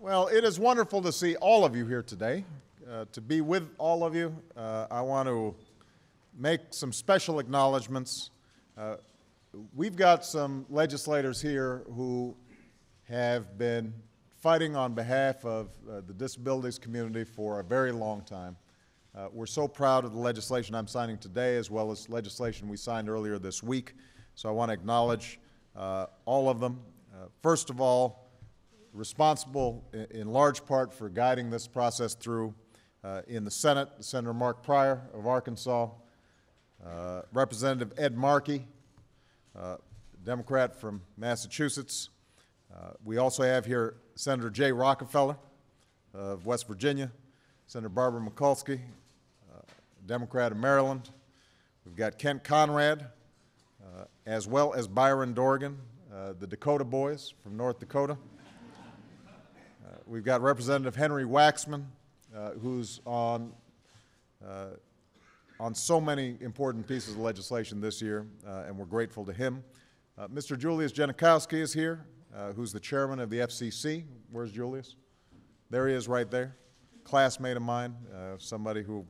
Well, it is wonderful to see all of you here today. To be with all of you, I want to make some special acknowledgments. We've got some legislators here who have been fighting on behalf of the disabilities community for a very long time. We're so proud of the legislation I'm signing today, as well as legislation we signed earlier this week. So I want to acknowledge all of them. First of all, responsible in large part for guiding this process through in the Senate, Senator Mark Pryor of Arkansas, Representative Ed Markey, Democrat from Massachusetts. We also have here Senator Jay Rockefeller of West Virginia, Senator Barbara Mikulski, Democrat of Maryland. We've got Kent Conrad, as well as Byron Dorgan, the Dakota Boys from North Dakota. We've got Representative Henry Waxman, who's on so many important pieces of legislation this year, and we're grateful to him. Mr. Julius Janikowski is here, who's the chairman of the FCC. Where's Julius? There he is right there. Classmate of mine, somebody who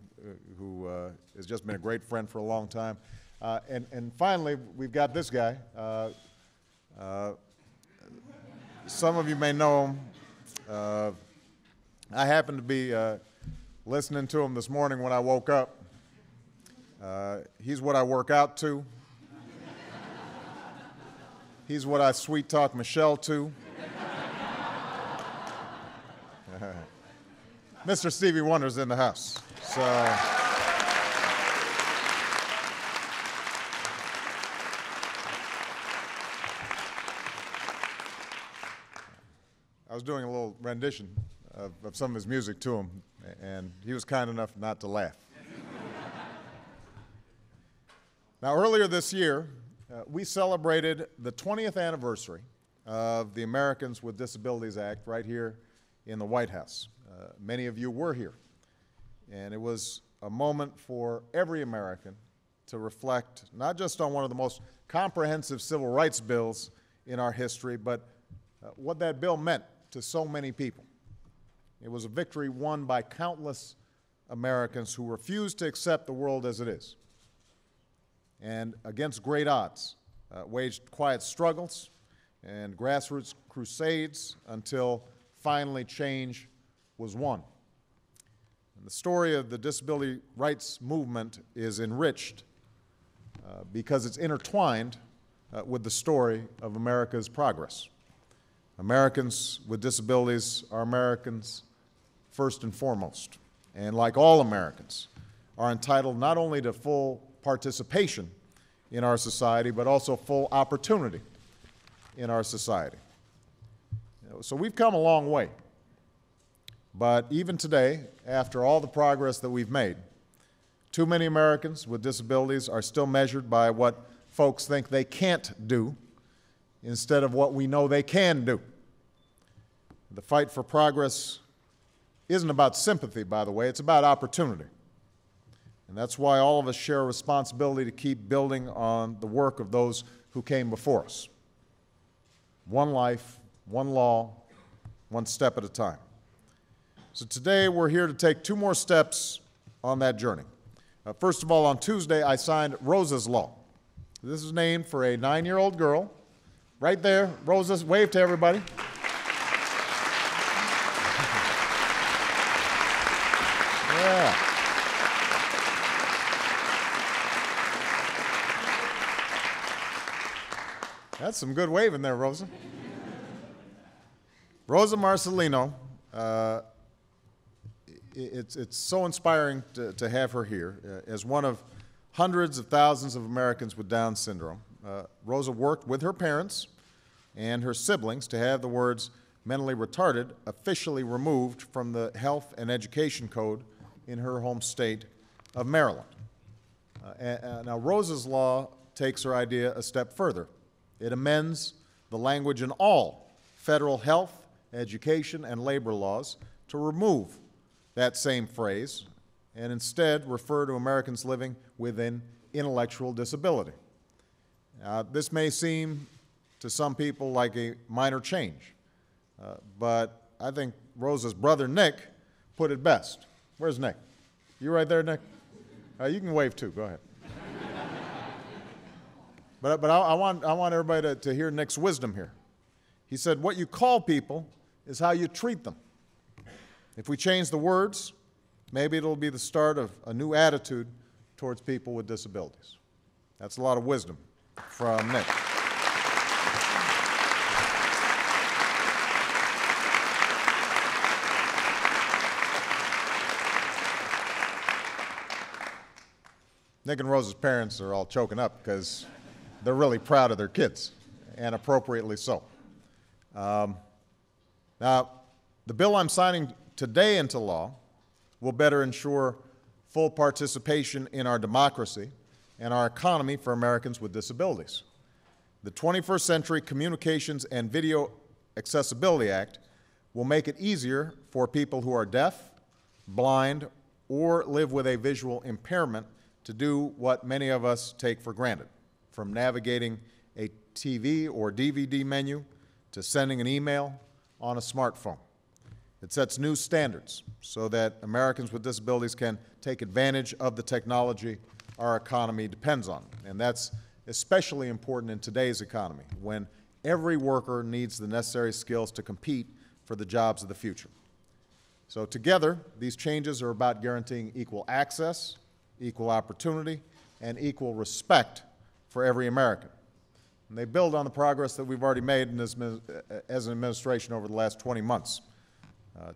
has just been a great friend for a long time. And finally, we've got this guy. Some of you may know him. I happened to be listening to him this morning when I woke up. He's what I work out to. He's what I sweet talk Michelle to. Mr. Stevie Wonder's in the house. So I was doing a little rendition of some of his music to him, and he was kind enough not to laugh. Now, earlier this year, we celebrated the 20th anniversary of the Americans with Disabilities Act right here in the White House. Many of you were here, and it was a moment for every American to reflect not just on one of the most comprehensive civil rights bills in our history, but what that bill meant to so many people. It was a victory won by countless Americans who refused to accept the world as it is, and against great odds, waged quiet struggles and grassroots crusades until finally change was won. And the story of the disability rights movement is enriched because it's intertwined with the story of America's progress. Americans with disabilities are Americans first and foremost, and like all Americans, are entitled not only to full participation in our society, but also full opportunity in our society. So we've come a long way, but even today, after all the progress that we've made, too many Americans with disabilities are still measured by what folks think they can't do instead of what we know they can do. The fight for progress isn't about sympathy, by the way, it's about opportunity. And that's why all of us share a responsibility to keep building on the work of those who came before us. One life, one law, one step at a time. So today we're here to take two more steps on that journey. First of all, on Tuesday, I signed Rosa's Law. This is named for a 9-year-old girl. Right there, Rosa, wave to everybody. Yeah. That's some good waving there, Rosa. Rosa Marcelino, it's so inspiring to have her here. As one of hundreds of thousands of Americans with Down syndrome, Rosa worked with her parents and her siblings to have the words mentally retarded officially removed from the Health and Education Code in her home state of Maryland. Now, Rosa's Law takes her idea a step further. It amends the language in all federal health, education, and labor laws to remove that same phrase and instead refer to Americans living with an intellectual disability. This may seem to some people like a minor change, but I think Rosa's brother, Nick, put it best. Where's Nick? You right there, Nick? You can wave too. Go ahead. But I want everybody to hear Nick's wisdom here. He said, what you call people is how you treat them. If we change the words, maybe it'll be the start of a new attitude towards people with disabilities. That's a lot of wisdom from Nick. Nick and Rosa's parents are all choking up because they're really proud of their kids, and appropriately so. Now, the bill I'm signing today into law will better ensure full participation in our democracy and our economy for Americans with disabilities. The 21st Century Communications and Video Accessibility Act will make it easier for people who are deaf, blind, or live with a visual impairment to do what many of us take for granted, from navigating a TV or DVD menu to sending an email on a smartphone. It sets new standards so that Americans with disabilities can take advantage of the technology our economy depends on. And that's especially important in today's economy, when every worker needs the necessary skills to compete for the jobs of the future. So together, these changes are about guaranteeing equal access, equal opportunity, and equal respect for every American. And they build on the progress that we've already made as an administration over the last 20 months.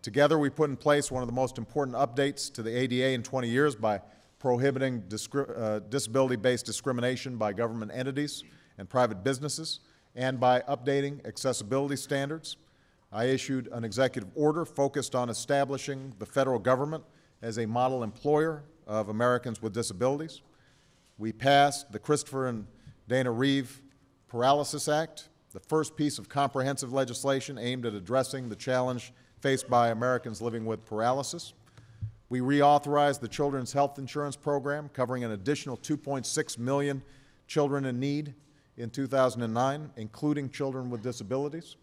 Together, we put in place one of the most important updates to the ADA in 20 years by prohibiting disability-based discrimination by government entities and private businesses, and by updating accessibility standards. I issued an executive order focused on establishing the federal government as a model employer of Americans with disabilities. We passed the Christopher and Dana Reeve Paralysis Act, the first piece of comprehensive legislation aimed at addressing the challenge faced by Americans living with paralysis. We reauthorized the Children's Health Insurance Program, covering an additional 2.6 million children in need in 2009, including children with disabilities.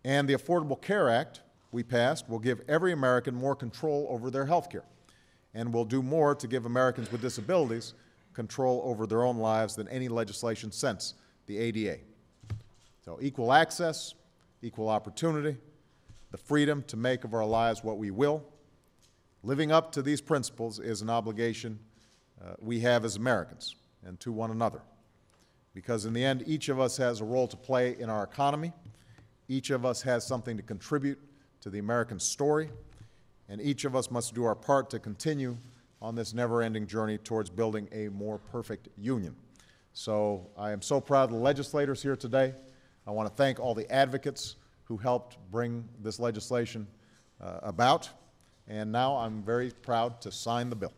And the Affordable Care Act we passed will give every American more control over their health care, and will do more to give Americans with disabilities control over their own lives than any legislation since the ADA. So equal access, equal opportunity, the freedom to make of our lives what we will. Living up to these principles is an obligation we have as Americans and to one another. Because in the end, each of us has a role to play in our economy. Each of us has something to contribute to the American story. And each of us must do our part to continue on this never-ending journey towards building a more perfect union. So I am so proud of the legislators here today. I want to thank all the advocates who helped bring this legislation about. And now I'm very proud to sign the bill.